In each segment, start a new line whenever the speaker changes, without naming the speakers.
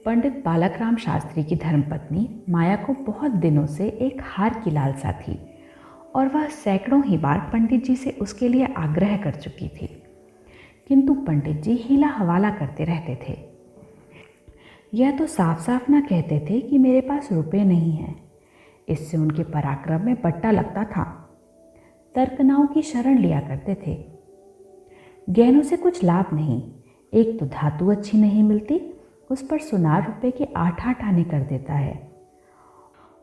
पंडित बालकराम शास्त्री की धर्मपत्नी माया को बहुत दिनों से एक हार की लालसा थी और वह सैकड़ों ही बार पंडित जी से उसके लिए आग्रह कर चुकी थी, किंतु पंडित जी हीला हवाला करते रहते थे। यह तो साफ साफ ना कहते थे कि मेरे पास रुपए नहीं हैं। इससे उनके पराक्रम में पट्टा लगता था। तर्कनाओं की शरण लिया करते थे। गहनों से कुछ लाभ नहीं, एक तो धातु अच्छी नहीं मिलती, उस पर सुनार रुपए के 8-8 आने कर देता है।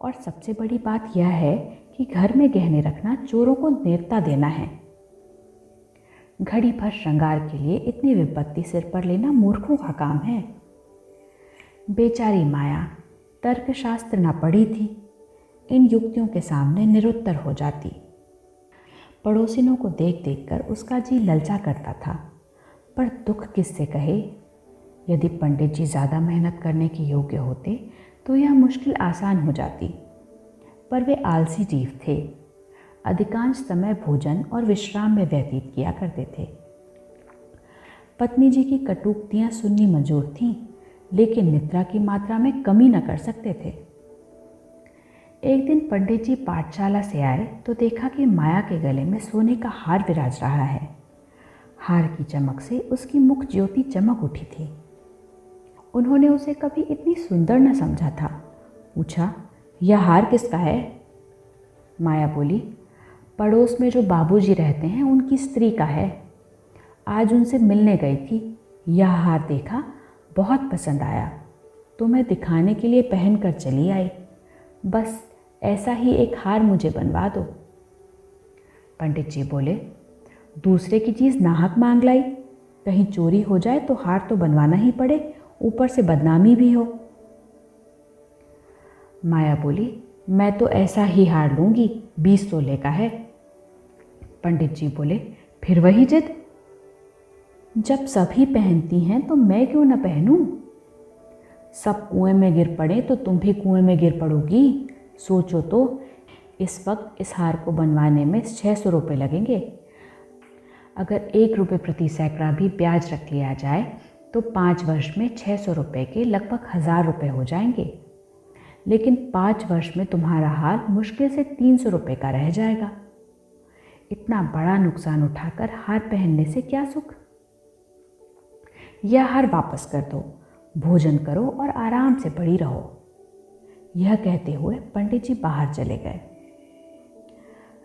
और सबसे बड़ी बात यह है कि घर में गहने रखना चोरों को नेवता देना है। घड़ी भर श्रृंगार के लिए इतनी विपत्ति सिर पर लेना मूर्खों का काम है। बेचारी माया तर्कशास्त्र न पढ़ी थी, इन युक्तियों के सामने निरुत्तर हो जाती। पड़ोसिनों को देख देखकर उसका जी ललचा करता था, पर दुख किससे कहे। यदि पंडित जी ज़्यादा मेहनत करने के योग्य होते तो यह मुश्किल आसान हो जाती, पर वे आलसी जीव थे। अधिकांश समय भोजन और विश्राम में व्यतीत किया करते थे। पत्नी जी की कटुक्तियाँ सुननी मंजूर थीं, लेकिन निद्रा की मात्रा में कमी न कर सकते थे। एक दिन पंडित जी पाठशाला से आए तो देखा कि माया के गले में सोने का हार विराज रहा है। हार की चमक से उसकी मुख ज्योति चमक उठी थी। उन्होंने उसे कभी इतनी सुंदर न समझा था। पूछा, यह हार किसका है? माया बोली, पड़ोस में जो बाबूजी रहते हैं उनकी स्त्री का है। आज उनसे मिलने गई थी, यह हार देखा, बहुत पसंद आया तो मैं दिखाने के लिए पहन कर चली आई। बस ऐसा ही एक हार मुझे बनवा दो। पंडित जी बोले, दूसरे की चीज़ नाहक मांग लाई, कहीं चोरी हो जाए तो हार तो बनवाना ही पड़े, ऊपर से बदनामी भी हो। माया बोली, मैं तो ऐसा ही हार लूँगी, 20 तोले का है। पंडित जी बोले, फिर वही जिद। जब सभी पहनती हैं तो मैं क्यों न पहनूं? सब कुएं में गिर पड़े तो तुम भी कुएं में गिर पड़ोगी। सोचो तो, इस वक्त इस हार को बनवाने में 600 रुपये लगेंगे। अगर 1 रुपये प्रति सैकड़ा भी ब्याज रख लिया जाए तो 5 वर्ष में 600 रुपये के लगभग 1000 रुपये हो जाएंगे। लेकिन 5 वर्ष में तुम्हारा हार मुश्किल से 300 रुपये का रह जाएगा। इतना बड़ा नुकसान उठाकर हार पहनने से क्या सुख? यह हार वापस कर दो, भोजन करो और आराम से पड़ी रहो। यह कहते हुए पंडित जी बाहर चले गए।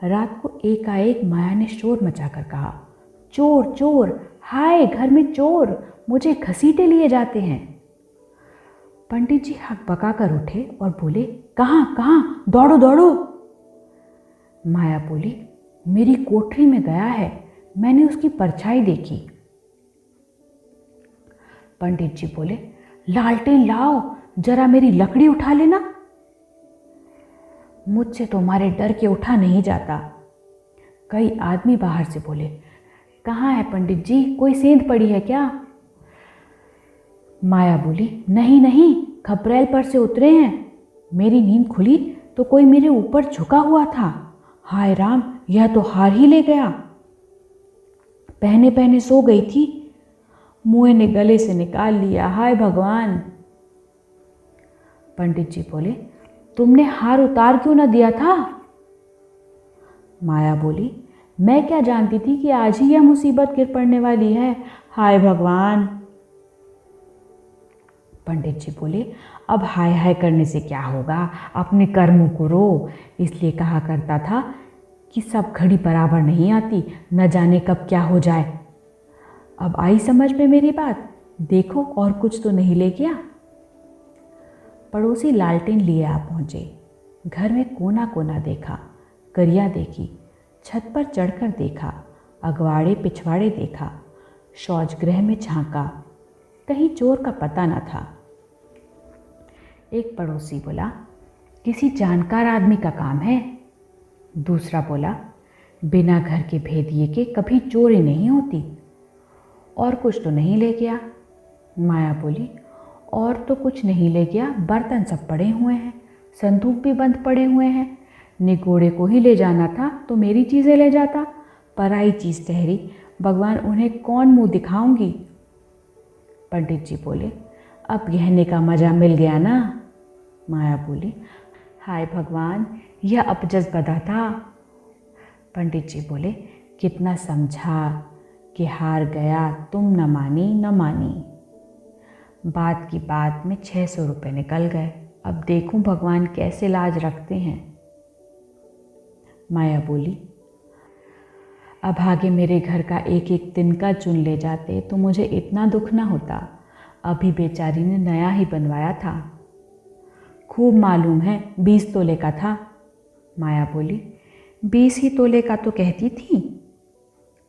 रात को एकाएक माया ने शोर मचाकर कहा, चोर चोर, हाय घर में चोर, मुझे घसीटे लिए जाते हैं। पंडित जी हकबका कर उठे और बोले, कहाँ कहाँ, दौड़ो दौड़ो। माया बोली, मेरी कोठरी में गया है, मैंने उसकी परछाई देखी। पंडित जी बोले, लालटेन लाओ, जरा मेरी लकड़ी उठा लेना। मुझसे तुम्हारे डर के उठा नहीं जाता। कई आदमी बाहर से बोले, कहाँ है पंडित जी, कोई सेंध पड़ी है क्या? माया बोली, नहीं नहीं, खपरेल पर से उतरे हैं। मेरी नींद खुली तो कोई मेरे ऊपर झुका हुआ था। हाय राम, यह तो हार ही ले गया। पहने पहने सो गई थी, मुँह ने गले से निकाल लिया। हाय भगवान। पंडित जी बोले, तुमने हार उतार क्यों न दिया था? माया बोली, मैं क्या जानती थी कि आज ही यह मुसीबत गिर पड़ने वाली है। हाय भगवान। पंडित जी बोले, अब हाय हाय करने से क्या होगा, अपने कर्मों को रो। इसलिए कहा करता था कि सब घड़ी बराबर नहीं आती, न जाने कब क्या हो जाए। अब आई समझ में मेरी बात? देखो और कुछ तो नहीं ले गया। पड़ोसी लालटेन लिए आ पहुँचे। घर में कोना कोना देखा, करिया देखी, छत पर चढ़कर देखा, अगवाड़े पिछवाड़े देखा, शौचगृह में झांका, कहीं चोर का पता न था। एक पड़ोसी बोला, किसी जानकार आदमी का काम है। दूसरा बोला, बिना घर के भेदिए के कभी चोरी नहीं होती। और कुछ तो नहीं ले गया? माया बोली, और तो कुछ नहीं ले गया, बर्तन सब पड़े हुए हैं, संदूक भी बंद पड़े हुए हैं। निगोड़े को ही ले जाना था तो मेरी चीज़ें ले जाता, पराई चीज़ ठहरी, भगवान उन्हें कौन मुंह दिखाऊंगी। पंडित जी बोले, अब गहने का मज़ा मिल गया ना। माया बोली, हाय भगवान, यह अपजस गधा था। पंडित जी बोले, कितना समझा कि हार गया, तुम न मानी न मानी। बात की बात में 600 रुपये निकल गए। अब देखूं भगवान कैसे लाज रखते हैं। माया बोली, अब आगे मेरे घर का एक एक तिनका चुन ले जाते तो मुझे इतना दुख ना होता। अभी बेचारी ने नया ही बनवाया था। खूब मालूम है 20 तोले का था। माया बोली, 20 ही तोले का तो कहती थी।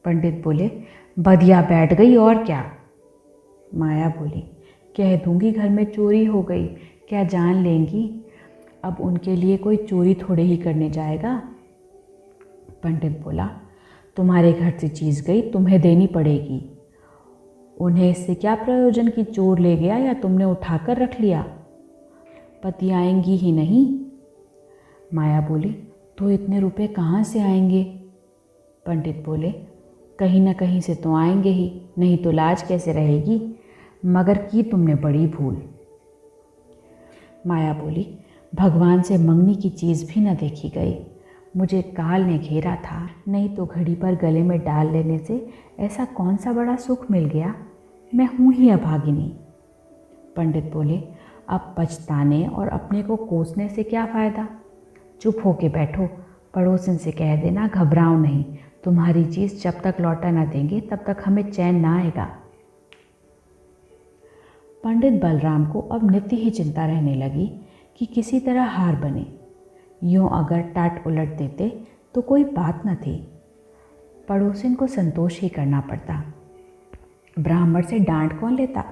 पंडित बोले, बधिया बैठ गई और क्या। माया बोली, कह दूंगी घर में चोरी हो गई, क्या जान लेंगी। अब उनके लिए कोई चोरी थोड़े ही करने जाएगा। पंडित बोला, तुम्हारे घर से चीज़ गई, तुम्हें देनी पड़ेगी। उन्हें इससे क्या प्रयोजन कि चोर ले गया या तुमने उठाकर रख लिया। पति आएंगी ही नहीं। माया बोली, तो इतने रुपए कहाँ से आएंगे। पंडित बोले, कहीं ना कहीं से तो आएंगे ही, नहीं तो लाज कैसे रहेगी। मगर की तुमने बड़ी भूल। माया बोली, भगवान से मंगनी की चीज़ भी न देखी गई। मुझे काल ने घेरा था, नहीं तो घड़ी पर गले में डाल लेने से ऐसा कौन सा बड़ा सुख मिल गया। मैं हूँ ही अभागिनी। पंडित बोले, अब पछताने और अपने को कोसने से क्या फ़ायदा। चुप होके बैठो, पड़ोसन से कह देना घबराओ नहीं, तुम्हारी चीज़ जब तक लौटा ना देंगे तब तक हमें चैन ना आएगा। पंडित बलराम को अब नित्य ही चिंता रहने लगी कि किसी तरह हार बने। यूँ अगर टाट उलट देते तो कोई बात न थी, पड़ोसिन को संतोष ही करना पड़ता, ब्राह्मण से डांट कौन लेता।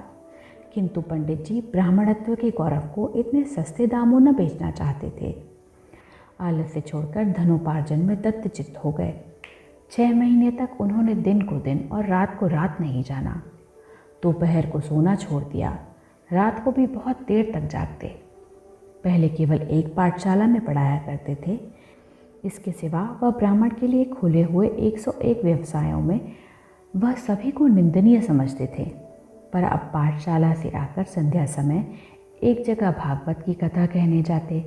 किंतु पंडित जी ब्राह्मणत्व के गौरव को इतने सस्ते दामों न बेचना चाहते थे। आलस्य छोड़कर धनोपार्जन में दत्तचित्त हो गए। 6 महीने तक उन्होंने दिन को दिन और रात को रात नहीं जाना। दोपहर को सोना छोड़ दिया, रात को भी बहुत देर तक जागते। पहले केवल एक पाठशाला में पढ़ाया करते थे। इसके सिवा वह ब्राह्मण के लिए खुले हुए 101 व्यवसायों में वह सभी को निंदनीय समझते थे। पर अब पाठशाला से आकर संध्या समय एक जगह भागवत की कथा कहने जाते।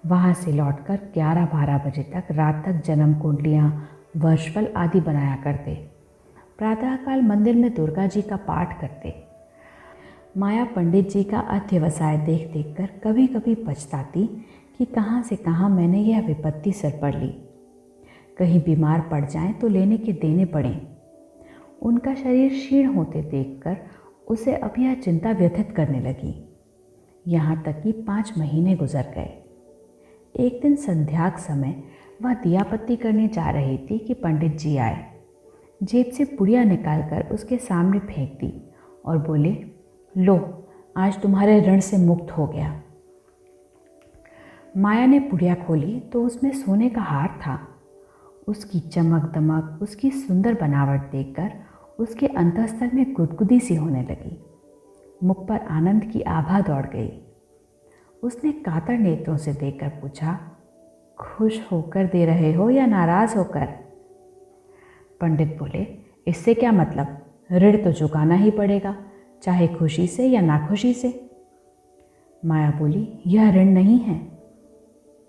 वहाँ से लौटकर 11-12 बजे तक रात तक जन्म कुंडलियाँ, वर्षफल आदि बनाया करते। प्रातःकाल मंदिर में दुर्गा जी का पाठ करते। माया पंडित जी का अध्यवसाय देख देख कर कभी कभी पछताती कि कहाँ से कहाँ मैंने यह विपत्ति सर पर ली। कहीं बीमार पड़ जाएं तो लेने के देने पड़ें। उनका शरीर क्षीण होते देखकर उसे अब यह चिंता व्यथित करने लगी। यहाँ तक कि 5 महीने गुजर गए। एक दिन संध्याक समय वह दियापत्ती करने जा रही थी कि पंडित जी आए। जेब से पुड़िया निकालकर उसके सामने फेंक दी और बोले, लो, आज तुम्हारे ऋण से मुक्त हो गया। माया ने पुड़िया खोली तो उसमें सोने का हार था। उसकी चमक दमक, उसकी सुंदर बनावट देखकर उसके अंतःस्थल में गुदगुदी सी होने लगी। मुख पर आनंद की आभा दौड़ गई। उसने कातर नेत्रों से देखकर पूछा, खुश होकर दे रहे हो या नाराज होकर। पंडित बोले, इससे क्या मतलब, ऋण तो चुकाना ही पड़ेगा, चाहे खुशी से या नाखुशी से। माया बोली, यह ऋण नहीं है।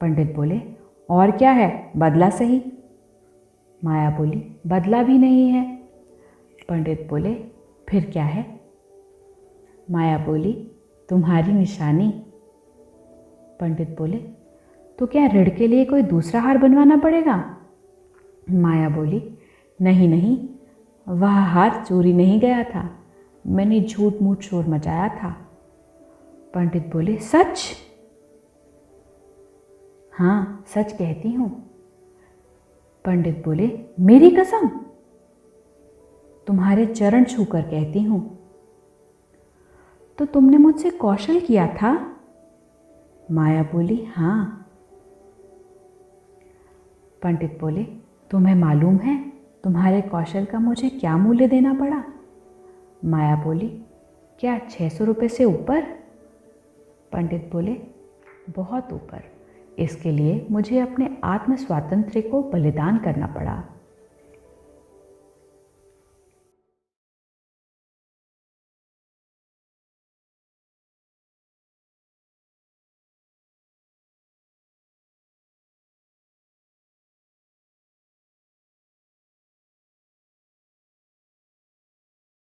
पंडित बोले, और क्या है, बदला सही। माया बोली, बदला भी नहीं है। पंडित बोले, फिर क्या है। माया बोली, तुम्हारी निशानी। पंडित बोले, तो क्या ऋण के लिए कोई दूसरा हार बनवाना पड़ेगा। माया बोली, नहीं नहीं, वह हार चोरी नहीं गया था, मैंने झूठ मूठ शोर मचाया था। पंडित बोले, सच। हाँ, सच कहती हूँ। पंडित बोले, मेरी कसम। तुम्हारे चरण छूकर कहती हूँ। तो तुमने मुझसे कौशल किया था। माया बोली, हाँ। पंडित बोले, तुम्हें मालूम है तुम्हारे कौशल का मुझे क्या मूल्य देना पड़ा। माया बोली, क्या 600 रुपये से ऊपर। पंडित बोले, बहुत ऊपर। इसके लिए मुझे अपने आत्म स्वातंत्र्य को बलिदान करना पड़ा।